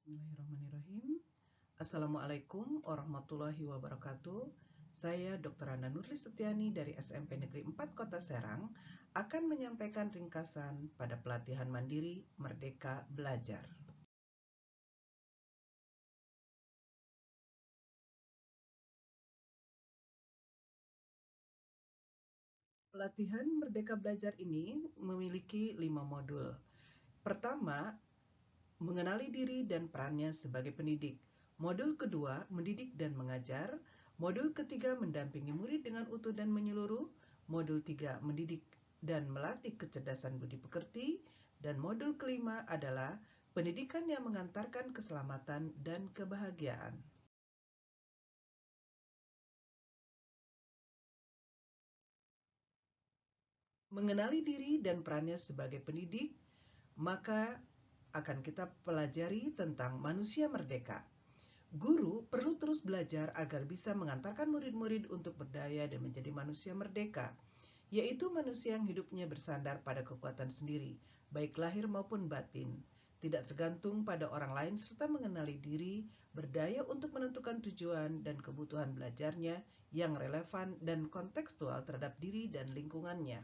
Bismillahirrahmanirrahim. Assalamualaikum warahmatullahi wabarakatuh. Saya Dr. Ana Nurli Setiani dari SMP Negeri 4 Kota Serang akan menyampaikan ringkasan pada pelatihan mandiri Merdeka Belajar. Pelatihan Merdeka Belajar ini memiliki 5 modul. Pertama, mengenali diri dan perannya sebagai pendidik. Modul kedua, mendidik dan mengajar. Modul ketiga, mendampingi murid dengan utuh dan menyeluruh. Modul 3, mendidik dan melatih kecerdasan budi pekerti. Dan modul kelima adalah pendidikan yang mengantarkan keselamatan dan kebahagiaan. Mengenali diri dan perannya sebagai pendidik, maka akan kita pelajari tentang manusia merdeka. Guru perlu terus belajar agar bisa mengantarkan murid-murid untuk berdaya dan menjadi manusia merdeka, yaitu manusia yang hidupnya bersandar pada kekuatan sendiri, baik lahir maupun batin, tidak tergantung pada orang lain serta mengenali diri, berdaya untuk menentukan tujuan dan kebutuhan belajarnya yang relevan dan kontekstual terhadap diri dan lingkungannya.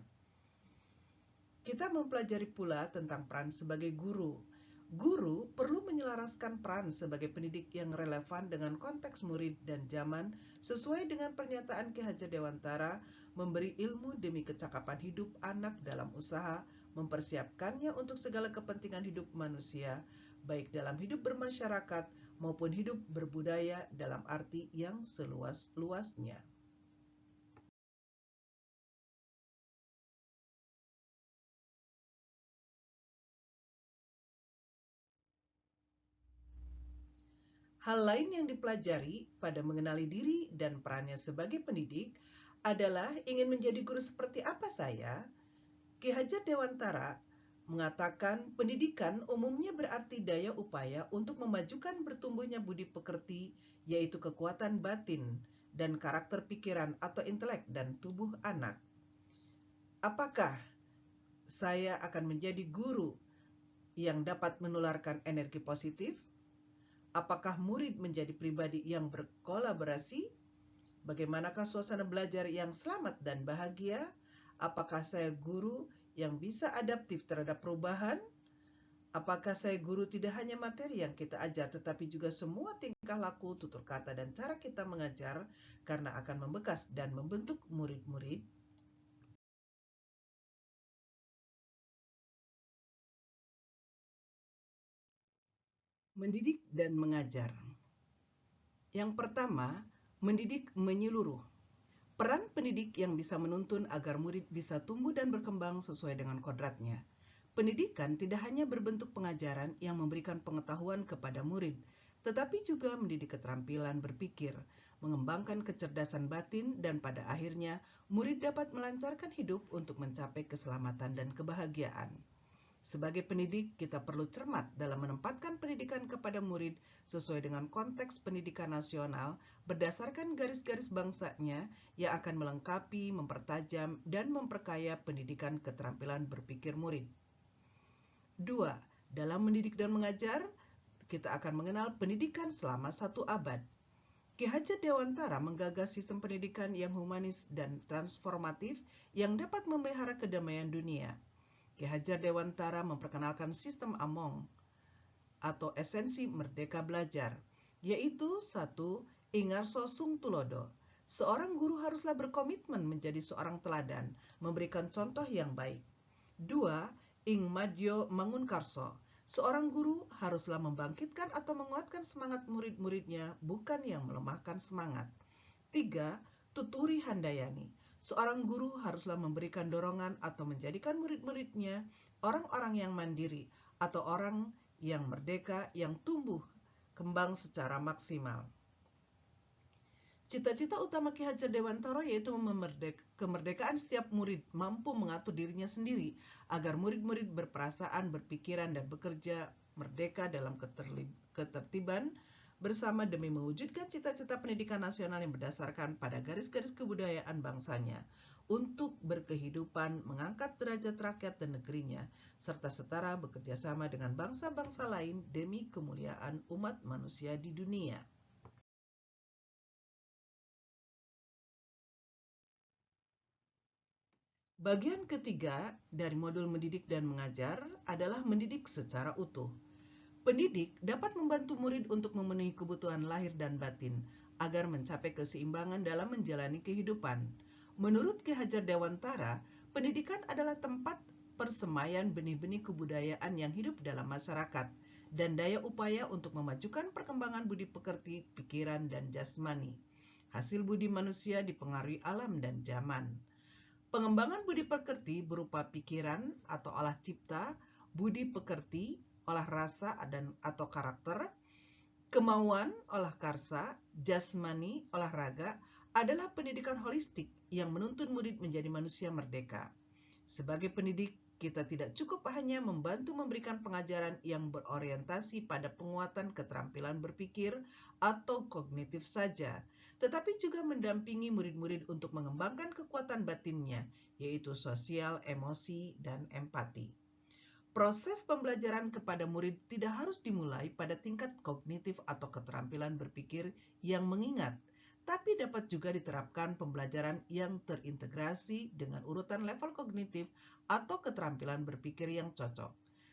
Kita mempelajari pula tentang peran sebagai guru. Guru perlu menyelaraskan peran sebagai pendidik yang relevan dengan konteks murid dan zaman sesuai dengan pernyataan Ki Hajar Dewantara, memberi ilmu demi kecakapan hidup anak dalam usaha, mempersiapkannya untuk segala kepentingan hidup manusia, baik dalam hidup bermasyarakat maupun hidup berbudaya dalam arti yang seluas-luasnya. Hal lain yang dipelajari pada mengenali diri dan perannya sebagai pendidik adalah ingin menjadi guru seperti apa saya. Ki Hajar Dewantara mengatakan pendidikan umumnya berarti daya upaya untuk memajukan bertumbuhnya budi pekerti, yaitu kekuatan batin dan karakter pikiran atau intelek dan tubuh anak. Apakah saya akan menjadi guru yang dapat menularkan energi positif? Apakah murid menjadi pribadi yang berkolaborasi? Bagaimanakah suasana belajar yang selamat dan bahagia? Apakah saya guru yang bisa adaptif terhadap perubahan? Apakah saya guru tidak hanya materi yang kita ajar, tetapi juga semua tingkah laku, tutur kata, dan cara kita mengajar karena akan membekas dan membentuk murid-murid? Mendidik dan mengajar. Yang pertama, mendidik menyeluruh. Peran pendidik yang bisa menuntun agar murid bisa tumbuh dan berkembang sesuai dengan kodratnya. Pendidikan tidak hanya berbentuk pengajaran yang memberikan pengetahuan kepada murid, tetapi juga mendidik keterampilan berpikir, mengembangkan kecerdasan batin, dan pada akhirnya murid dapat melancarkan hidup untuk mencapai keselamatan dan kebahagiaan. Sebagai pendidik, kita perlu cermat dalam menempatkan pendidikan kepada murid sesuai dengan konteks pendidikan nasional berdasarkan garis-garis bangsanya yang akan melengkapi, mempertajam, dan memperkaya pendidikan keterampilan berpikir murid. 2. Dalam mendidik dan mengajar, kita akan mengenal pendidikan selama 1 abad. Ki Hajar Dewantara menggagas sistem pendidikan yang humanis dan transformatif yang dapat memelihara kedamaian dunia. Ki Hajar Dewantara memperkenalkan sistem Among atau esensi Merdeka Belajar, yaitu 1. Ingarso Sung Tulodo. Seorang guru haruslah berkomitmen menjadi seorang teladan, memberikan contoh yang baik. 2. Ing Madyo Mangunkarso. Seorang guru haruslah membangkitkan atau menguatkan semangat murid-muridnya, bukan yang melemahkan semangat. 3. Tuturi Handayani. Seorang guru haruslah memberikan dorongan atau menjadikan murid-muridnya orang-orang yang mandiri atau orang yang merdeka yang tumbuh kembang secara maksimal. Cita-cita utama Ki Hajar Dewantara yaitu kemerdekaan setiap murid mampu mengatur dirinya sendiri agar murid-murid berperasaan, berpikiran, dan bekerja merdeka dalam ketertiban bersama demi mewujudkan cita-cita pendidikan nasional yang berdasarkan pada garis-garis kebudayaan bangsanya. untuk berkehidupan, mengangkat derajat rakyat dan negerinya, serta setara bekerja sama dengan bangsa-bangsa lain demi kemuliaan umat manusia di dunia. Bagian ketiga dari modul mendidik dan mengajar adalah mendidik secara utuh. Pendidik dapat membantu murid untuk memenuhi kebutuhan lahir dan batin agar mencapai keseimbangan dalam menjalani kehidupan. Menurut Ki Hajar Dewantara, pendidikan adalah tempat persemaian benih-benih kebudayaan yang hidup dalam masyarakat dan daya upaya untuk memajukan perkembangan budi pekerti, pikiran, dan jasmani. Hasil budi manusia dipengaruhi alam dan zaman. Pengembangan budi pekerti berupa pikiran atau olah cipta, budi pekerti, olah rasa atau karakter, kemauan, olah karsa, jasmani, olahraga adalah pendidikan holistik yang menuntun murid menjadi manusia merdeka. Sebagai pendidik, kita tidak cukup hanya membantu memberikan pengajaran yang berorientasi pada penguatan keterampilan berpikir atau kognitif saja, tetapi juga mendampingi murid-murid untuk mengembangkan kekuatan batinnya, yaitu sosial, emosi, dan empati. Proses pembelajaran kepada murid tidak harus dimulai pada tingkat kognitif atau keterampilan berpikir yang mengingat, tapi dapat juga diterapkan pembelajaran yang terintegrasi dengan urutan level kognitif atau keterampilan berpikir yang cocok.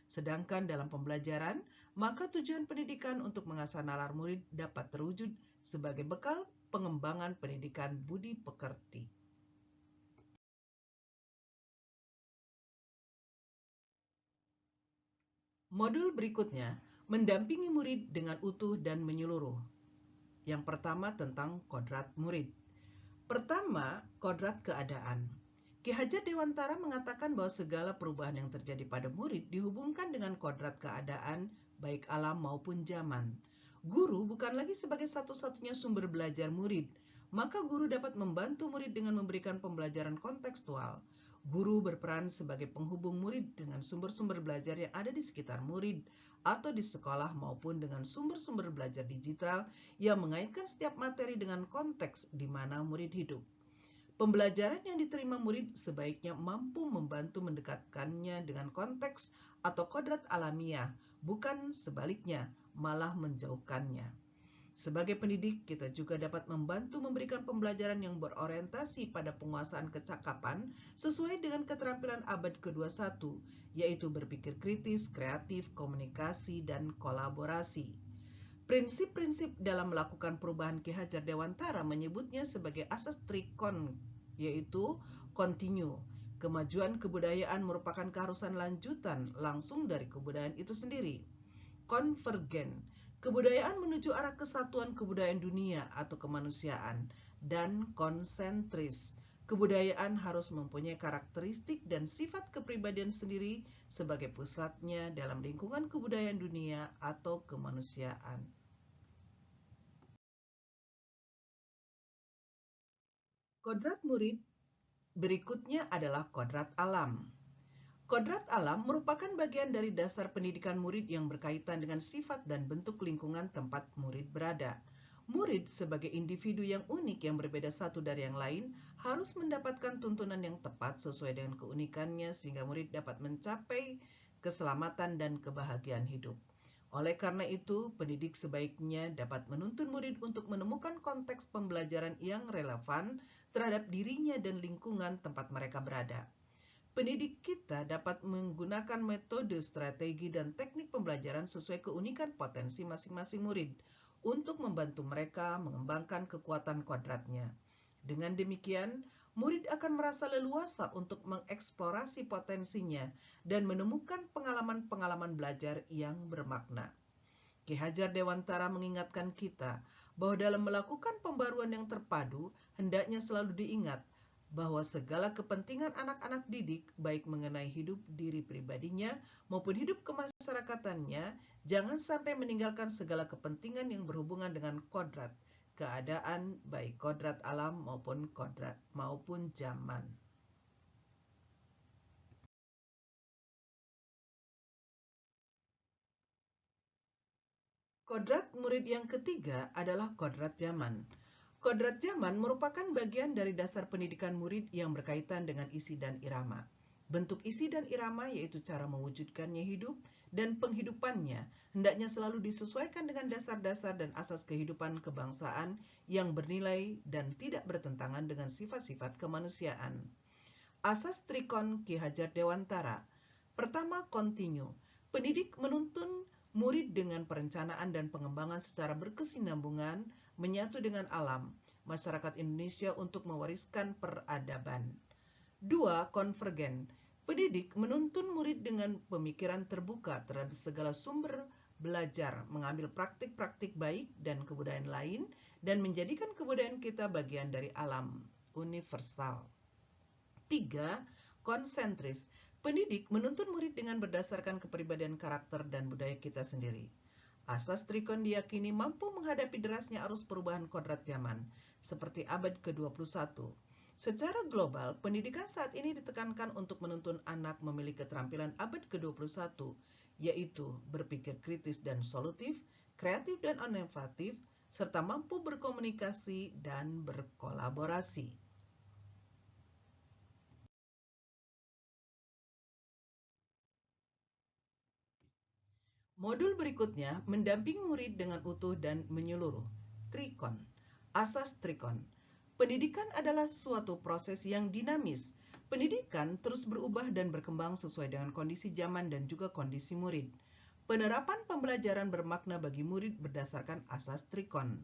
Sedangkan dalam pembelajaran, maka tujuan pendidikan untuk mengasah nalar murid dapat terwujud sebagai bekal pengembangan pendidikan budi pekerti. Modul berikutnya mendampingi murid dengan utuh dan menyeluruh. Yang pertama tentang kodrat murid. Pertama, kodrat keadaan. Ki Hajar Dewantara mengatakan bahwa segala perubahan yang terjadi pada murid dihubungkan dengan kodrat keadaan, baik alam maupun zaman. Guru bukan lagi sebagai satu-satunya sumber belajar murid, maka guru dapat membantu murid dengan memberikan pembelajaran kontekstual. Guru berperan sebagai penghubung murid dengan sumber-sumber belajar yang ada di sekitar murid atau di sekolah maupun dengan sumber-sumber belajar digital yang mengaitkan setiap materi dengan konteks di mana murid hidup. Pembelajaran yang diterima murid sebaiknya mampu membantu mendekatkannya dengan konteks atau kodrat alamiah, bukan sebaliknya, malah menjauhkannya. Sebagai pendidik, kita juga dapat membantu memberikan pembelajaran yang berorientasi pada penguasaan kecakapan sesuai dengan keterampilan abad ke-21, yaitu berpikir kritis, kreatif, komunikasi, dan kolaborasi. Prinsip-prinsip dalam melakukan perubahan Ki Hajar Dewantara menyebutnya sebagai asas trikon, yaitu continue. Kemajuan kebudayaan merupakan keharusan lanjutan langsung dari kebudayaan itu sendiri. Konvergen, kebudayaan menuju arah kesatuan kebudayaan dunia atau kemanusiaan. Dan konsentris, kebudayaan harus mempunyai karakteristik dan sifat kepribadian sendiri sebagai pusatnya dalam lingkungan kebudayaan dunia atau kemanusiaan. Kodrat murid berikutnya adalah kodrat alam. Kodrat alam merupakan bagian dari dasar pendidikan murid yang berkaitan dengan sifat dan bentuk lingkungan tempat murid berada. Murid sebagai individu yang unik yang berbeda satu dari yang lain harus mendapatkan tuntunan yang tepat sesuai dengan keunikannya sehingga murid dapat mencapai keselamatan dan kebahagiaan hidup. Oleh karena itu, pendidik sebaiknya dapat menuntun murid untuk menemukan konteks pembelajaran yang relevan terhadap dirinya dan lingkungan tempat mereka berada. Pendidik kita dapat menggunakan metode, strategi, dan teknik pembelajaran sesuai keunikan potensi masing-masing murid untuk membantu mereka mengembangkan kekuatan kodratnya. Dengan demikian, murid akan merasa leluasa untuk mengeksplorasi potensinya dan menemukan pengalaman-pengalaman belajar yang bermakna. Ki Hajar Dewantara mengingatkan kita bahwa dalam melakukan pembaruan yang terpadu, hendaknya selalu diingat bahwa segala kepentingan anak-anak didik, baik mengenai hidup diri pribadinya maupun hidup kemasyarakatannya, jangan sampai meninggalkan segala kepentingan yang berhubungan dengan kodrat, keadaan, baik kodrat alam maupun zaman. Kodrat murid yang ketiga adalah kodrat zaman. Kodrat zaman merupakan bagian dari dasar pendidikan murid yang berkaitan dengan isi dan irama. Bentuk isi dan irama yaitu cara mewujudkannya hidup dan penghidupannya hendaknya selalu disesuaikan dengan dasar-dasar dan asas kehidupan kebangsaan yang bernilai dan tidak bertentangan dengan sifat-sifat kemanusiaan. Asas Trikon Ki Hajar Dewantara. Pertama, kontinu. Pendidik menuntun murid dengan perencanaan dan pengembangan secara berkesinambungan menyatu dengan alam, masyarakat Indonesia untuk mewariskan peradaban. 2. Konvergen. Pendidik menuntun murid dengan pemikiran terbuka terhadap segala sumber belajar, mengambil praktik-praktik baik dan kebudayaan lain, dan menjadikan kebudayaan kita bagian dari alam universal. 3. Konsentris. Pendidik menuntun murid dengan berdasarkan kepribadian karakter dan budaya kita sendiri. Asas Trikon diyakini mampu menghadapi derasnya arus perubahan kodrat zaman, seperti abad ke-21. Secara global, pendidikan saat ini ditekankan untuk menuntun anak memiliki keterampilan abad ke-21, yaitu berpikir kritis dan solutif, kreatif dan inovatif, serta mampu berkomunikasi dan berkolaborasi. Modul berikutnya mendampingi murid dengan utuh dan menyeluruh. Trikon. Asas Trikon. Pendidikan adalah suatu proses yang dinamis. Pendidikan terus berubah dan berkembang sesuai dengan kondisi zaman dan juga kondisi murid. Penerapan pembelajaran bermakna bagi murid berdasarkan asas Trikon.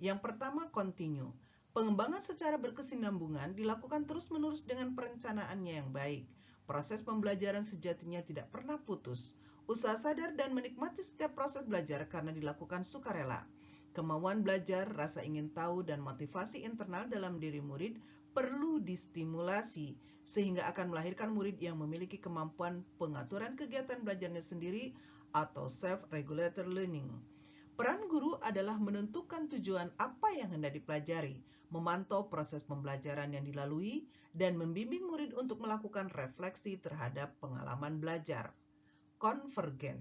Yang pertama, kontinu. Pengembangan secara berkesinambungan dilakukan terus-menerus dengan perencanaannya yang baik. Proses pembelajaran sejatinya tidak pernah putus. Usaha sadar dan menikmati setiap proses belajar karena dilakukan sukarela. Kemauan belajar, rasa ingin tahu, dan motivasi internal dalam diri murid perlu distimulasi, sehingga akan melahirkan murid yang memiliki kemampuan pengaturan kegiatan belajarnya sendiri atau self-regulated learning. Peran guru adalah menentukan tujuan apa yang hendak dipelajari, memantau proses pembelajaran yang dilalui, dan membimbing murid untuk melakukan refleksi terhadap pengalaman belajar. Konvergen.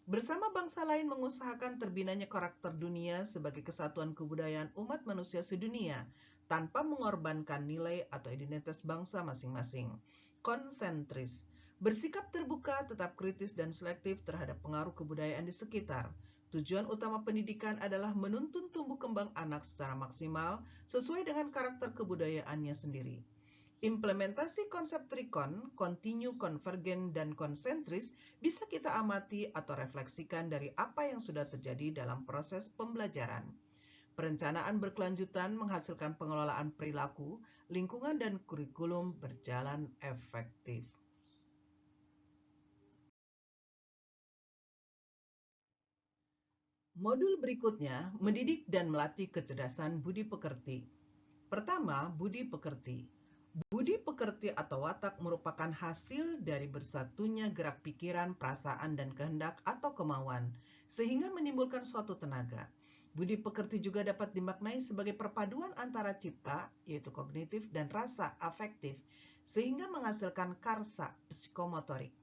Bersama bangsa lain mengusahakan terbinanya karakter dunia sebagai kesatuan kebudayaan umat manusia sedunia tanpa mengorbankan nilai atau identitas bangsa masing-masing. Konsentris. Bersikap terbuka, tetap kritis dan selektif terhadap pengaruh kebudayaan di sekitar. Tujuan utama pendidikan adalah menuntun tumbuh kembang anak secara maksimal sesuai dengan karakter kebudayaannya sendiri. Implementasi konsep Trikon, kontinu, konvergen, dan konsentris bisa kita amati atau refleksikan dari apa yang sudah terjadi dalam proses pembelajaran. Perencanaan berkelanjutan menghasilkan pengelolaan perilaku, lingkungan, dan kurikulum berjalan efektif. Modul berikutnya, mendidik dan melatih kecerdasan budi pekerti. Pertama, budi pekerti. Budi pekerti atau watak merupakan hasil dari bersatunya gerak pikiran, perasaan, dan kehendak atau kemauan, sehingga menimbulkan suatu tenaga. Budi pekerti juga dapat dimaknai sebagai perpaduan antara cipta, yaitu kognitif, dan rasa afektif, sehingga menghasilkan karsa psikomotorik.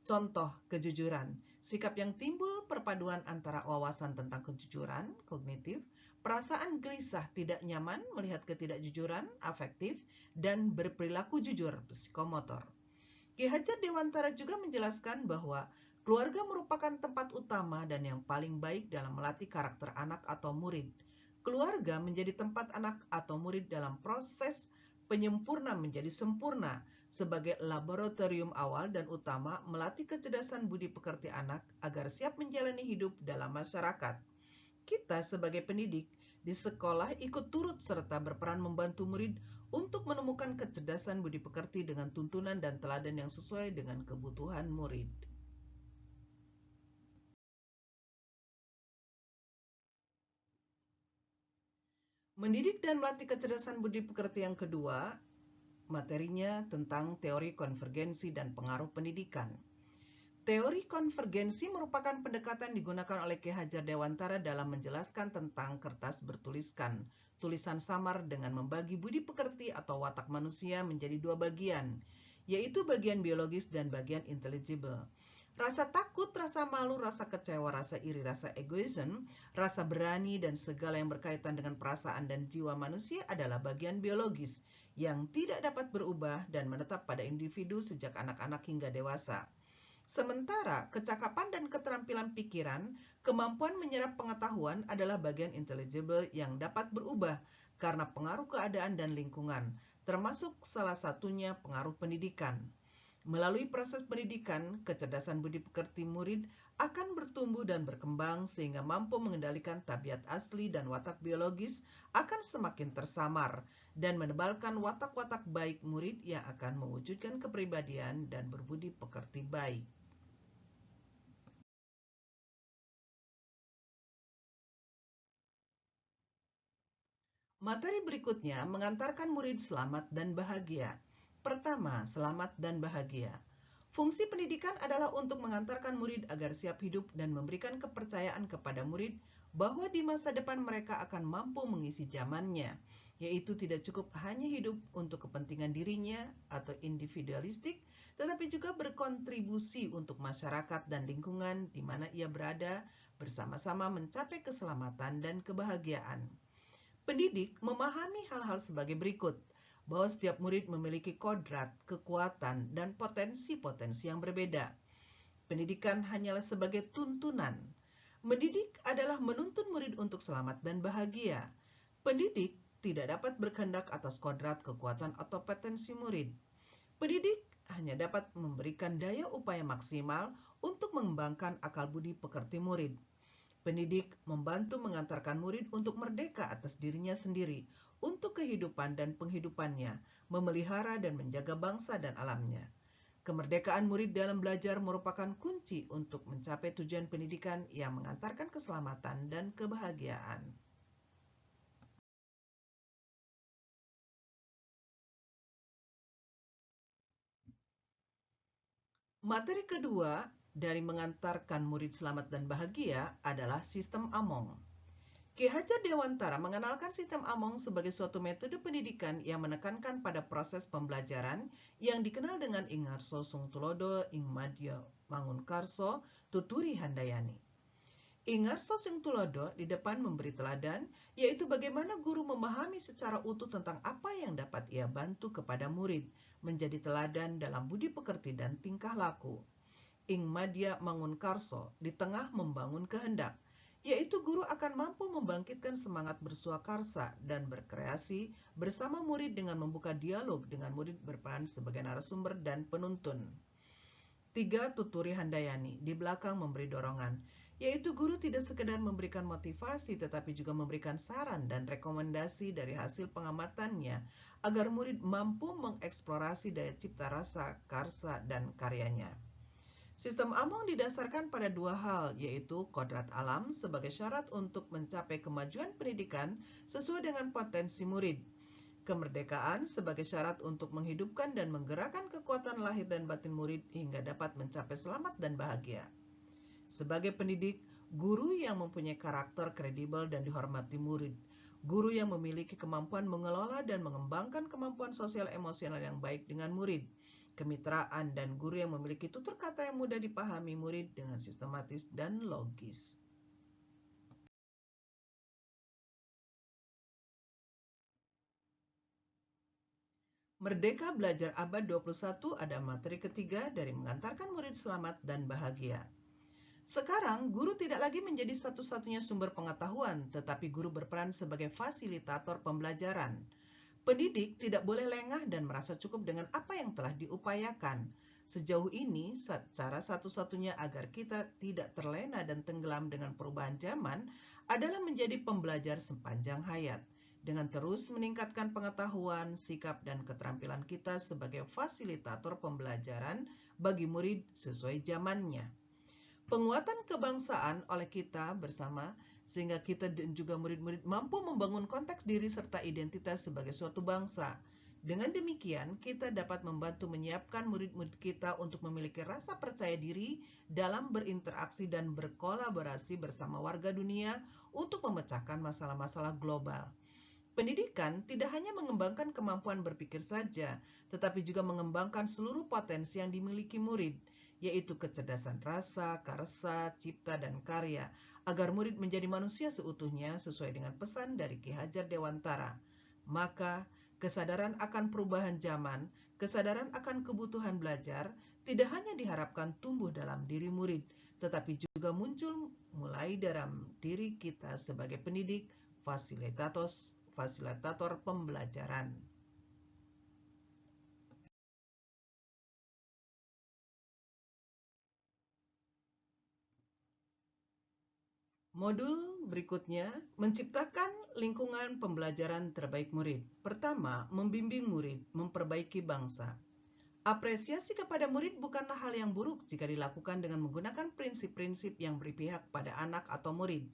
Contoh, kejujuran. Sikap yang timbul perpaduan antara wawasan tentang kejujuran, kognitif, perasaan gelisah tidak nyaman melihat ketidakjujuran, afektif, dan berperilaku jujur, psikomotor. Ki Hajar Dewantara juga menjelaskan bahwa keluarga merupakan tempat utama dan yang paling baik dalam melatih karakter anak atau murid. Keluarga menjadi tempat anak atau murid dalam proses penyempurna menjadi sempurna sebagai laboratorium awal dan utama melatih kecerdasan budi pekerti anak agar siap menjalani hidup dalam masyarakat. Kita sebagai pendidik di sekolah ikut turut serta berperan membantu murid untuk menemukan kecerdasan budi pekerti dengan tuntunan dan teladan yang sesuai dengan kebutuhan murid. Mendidik dan melatih kecerdasan budi pekerti yang kedua, materinya tentang teori konvergensi dan pengaruh pendidikan. Teori konvergensi merupakan pendekatan digunakan oleh Ki Hajar Dewantara dalam menjelaskan tentang kertas bertuliskan, tulisan samar dengan membagi budi pekerti atau watak manusia menjadi dua bagian, yaitu bagian biologis dan bagian intelligible. Rasa takut, rasa malu, rasa kecewa, rasa iri, rasa egoisme, rasa berani, dan segala yang berkaitan dengan perasaan dan jiwa manusia adalah bagian biologis yang tidak dapat berubah dan menetap pada individu sejak anak-anak hingga dewasa. Sementara kecakapan dan keterampilan pikiran, kemampuan menyerap pengetahuan adalah bagian intelligible yang dapat berubah karena pengaruh keadaan dan lingkungan, termasuk salah satunya pengaruh pendidikan. Melalui proses pendidikan, kecerdasan budi pekerti murid akan bertumbuh dan berkembang sehingga mampu mengendalikan tabiat asli dan watak biologis akan semakin tersamar dan menebalkan watak-watak baik murid yang akan mewujudkan kepribadian dan berbudi pekerti baik. Materi berikutnya mengantarkan murid selamat dan bahagia. Pertama, selamat dan bahagia. Fungsi pendidikan adalah untuk mengantarkan murid agar siap hidup dan memberikan kepercayaan kepada murid bahwa di masa depan mereka akan mampu mengisi zamannya, yaitu tidak cukup hanya hidup untuk kepentingan dirinya atau individualistik, tetapi juga berkontribusi untuk masyarakat dan lingkungan di mana ia berada bersama-sama mencapai keselamatan dan kebahagiaan. Pendidik memahami hal-hal sebagai berikut, bahwa setiap murid memiliki kodrat, kekuatan, dan potensi-potensi yang berbeda. Pendidikan hanyalah sebagai tuntunan. Mendidik adalah menuntun murid untuk selamat dan bahagia. Pendidik tidak dapat berkehendak atas kodrat, kekuatan, atau potensi murid. Pendidik hanya dapat memberikan daya upaya maksimal untuk mengembangkan akal budi pekerti murid. Pendidik membantu mengantarkan murid untuk merdeka atas dirinya sendiri, untuk kehidupan dan penghidupannya, memelihara dan menjaga bangsa dan alamnya. Kemerdekaan murid dalam belajar merupakan kunci untuk mencapai tujuan pendidikan yang mengantarkan keselamatan dan kebahagiaan. Materi kedua dari mengantarkan murid selamat dan bahagia adalah sistem Among. Ki Hajar Dewantara mengenalkan sistem Among sebagai suatu metode pendidikan yang menekankan pada proses pembelajaran yang dikenal dengan Ingarso Sungtulodo, Ingmadya Mangunkarso, Tuturi Handayani. Ingarso Sungtulodo di depan memberi teladan, yaitu bagaimana guru memahami secara utuh tentang apa yang dapat ia bantu kepada murid, menjadi teladan dalam budi pekerti dan tingkah laku. Ingmadya Mangunkarso di tengah membangun kehendak, yaitu guru akan mampu membangkitkan semangat bersuakarsa dan berkreasi bersama murid dengan membuka dialog dengan murid berperan sebagai narasumber dan penuntun. 3. Tuturi Handayani di belakang memberi dorongan, yaitu guru tidak sekedar memberikan motivasi tetapi juga memberikan saran dan rekomendasi dari hasil pengamatannya agar murid mampu mengeksplorasi daya cipta rasa, karsa, dan karyanya. Sistem Among didasarkan pada dua hal, yaitu kodrat alam sebagai syarat untuk mencapai kemajuan pendidikan sesuai dengan potensi murid, kemerdekaan sebagai syarat untuk menghidupkan dan menggerakkan kekuatan lahir dan batin murid hingga dapat mencapai selamat dan bahagia. Sebagai pendidik, guru yang mempunyai karakter kredibel dan dihormati murid, guru yang memiliki kemampuan mengelola dan mengembangkan kemampuan sosial emosional yang baik dengan murid, kemitraan, dan guru yang memiliki tutur kata yang mudah dipahami murid dengan sistematis dan logis. Merdeka Belajar Abad 21 ada materi ketiga dari mengantarkan murid selamat dan bahagia. Sekarang, guru tidak lagi menjadi satu-satunya sumber pengetahuan, tetapi guru berperan sebagai fasilitator pembelajaran. Pendidik tidak boleh lengah dan merasa cukup dengan apa yang telah diupayakan. Sejauh ini, cara satu-satunya agar kita tidak terlena dan tenggelam dengan perubahan zaman adalah menjadi pembelajar sepanjang hayat, dengan terus meningkatkan pengetahuan, sikap, dan keterampilan kita sebagai fasilitator pembelajaran bagi murid sesuai zamannya. Penguatan kebangsaan oleh kita bersama sehingga kita dan juga murid-murid mampu membangun konteks diri serta identitas sebagai suatu bangsa. Dengan demikian, kita dapat membantu menyiapkan murid-murid kita untuk memiliki rasa percaya diri dalam berinteraksi dan berkolaborasi bersama warga dunia untuk memecahkan masalah-masalah global. Pendidikan tidak hanya mengembangkan kemampuan berpikir saja, tetapi juga mengembangkan seluruh potensi yang dimiliki murid, yaitu kecerdasan rasa, karsa, cipta, dan karya, agar murid menjadi manusia seutuhnya sesuai dengan pesan dari Ki Hajar Dewantara. Maka, kesadaran akan perubahan zaman, kesadaran akan kebutuhan belajar, tidak hanya diharapkan tumbuh dalam diri murid, tetapi juga muncul mulai dalam diri kita sebagai pendidik, fasilitator pembelajaran. Modul berikutnya, menciptakan lingkungan pembelajaran terbaik murid. Pertama, membimbing murid, memperbaiki bangsa. Apresiasi kepada murid bukanlah hal yang buruk jika dilakukan dengan menggunakan prinsip-prinsip yang berpihak pada anak atau murid.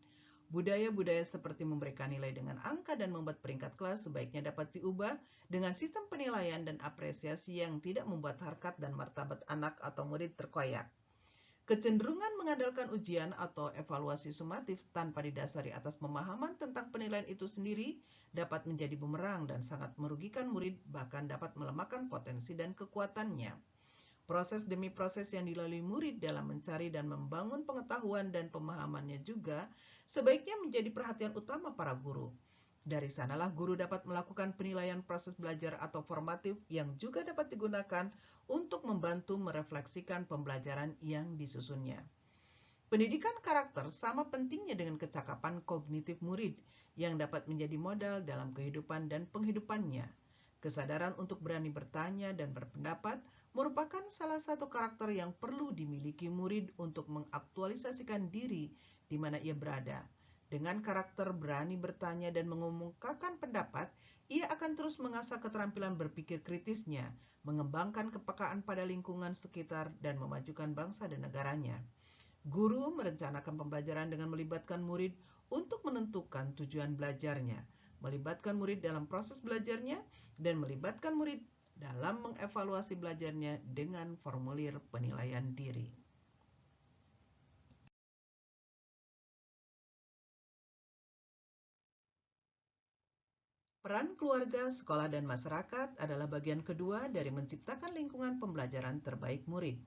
Budaya-budaya seperti memberikan nilai dengan angka dan membuat peringkat kelas sebaiknya dapat diubah dengan sistem penilaian dan apresiasi yang tidak membuat harkat dan martabat anak atau murid terkoyak. Kecenderungan mengandalkan ujian atau evaluasi sumatif tanpa didasari atas pemahaman tentang penilaian itu sendiri dapat menjadi bumerang dan sangat merugikan murid, bahkan dapat melemahkan potensi dan kekuatannya. Proses demi proses yang dilalui murid dalam mencari dan membangun pengetahuan dan pemahamannya juga sebaiknya menjadi perhatian utama para guru. Dari sanalah guru dapat melakukan penilaian proses belajar atau formatif yang juga dapat digunakan untuk membantu merefleksikan pembelajaran yang disusunnya. Pendidikan karakter sama pentingnya dengan kecakapan kognitif murid yang dapat menjadi modal dalam kehidupan dan penghidupannya. Kesadaran untuk berani bertanya dan berpendapat merupakan salah satu karakter yang perlu dimiliki murid untuk mengaktualisasikan diri di mana ia berada. Dengan karakter berani bertanya dan mengemukakan pendapat, ia akan terus mengasah keterampilan berpikir kritisnya, mengembangkan kepekaan pada lingkungan sekitar, dan memajukan bangsa dan negaranya. Guru merencanakan pembelajaran dengan melibatkan murid untuk menentukan tujuan belajarnya, melibatkan murid dalam proses belajarnya, dan melibatkan murid dalam mengevaluasi belajarnya dengan formulir penilaian diri. Peran keluarga, sekolah, dan masyarakat adalah bagian kedua dari menciptakan lingkungan pembelajaran terbaik murid.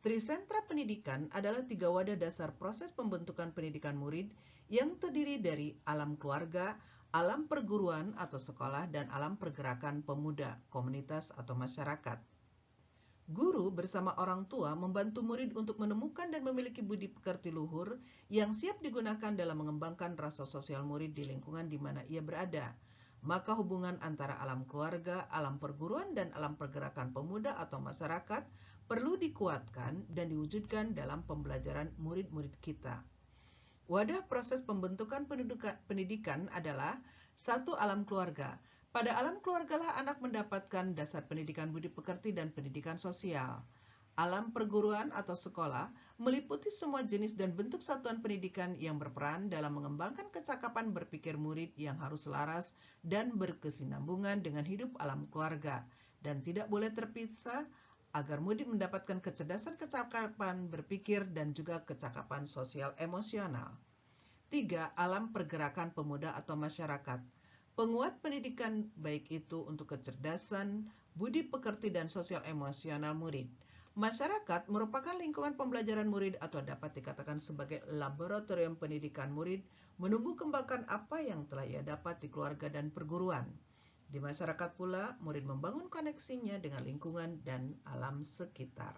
Trisentra pendidikan adalah 3 wadah dasar proses pembentukan pendidikan murid yang terdiri dari alam keluarga, alam perguruan atau sekolah, dan alam pergerakan pemuda, komunitas atau masyarakat. Guru bersama orang tua membantu murid untuk menemukan dan memiliki budi pekerti luhur yang siap digunakan dalam mengembangkan rasa sosial murid di lingkungan di mana ia berada. Maka hubungan antara alam keluarga, alam perguruan, dan alam pergerakan pemuda atau masyarakat perlu dikuatkan dan diwujudkan dalam pembelajaran murid-murid kita. Wadah proses pembentukan pendidikan adalah 1. Alam keluarga. Pada alam keluargalah anak mendapatkan dasar pendidikan budi pekerti dan pendidikan sosial. Alam perguruan atau sekolah meliputi semua jenis dan bentuk satuan pendidikan yang berperan dalam mengembangkan kecakapan berpikir murid yang harus selaras dan berkesinambungan dengan hidup alam keluarga, dan tidak boleh terpisah agar murid mendapatkan kecerdasan kecakapan berpikir dan juga kecakapan sosial emosional. 3. Alam pergerakan pemuda atau masyarakat. Penguat pendidikan baik itu untuk kecerdasan, budi pekerti, dan sosial emosional murid. Masyarakat merupakan lingkungan pembelajaran murid atau dapat dikatakan sebagai laboratorium pendidikan murid, menumbuh kembangkan apa yang telah ia dapat di keluarga dan perguruan. Di masyarakat pula, murid membangun koneksinya dengan lingkungan dan alam sekitar.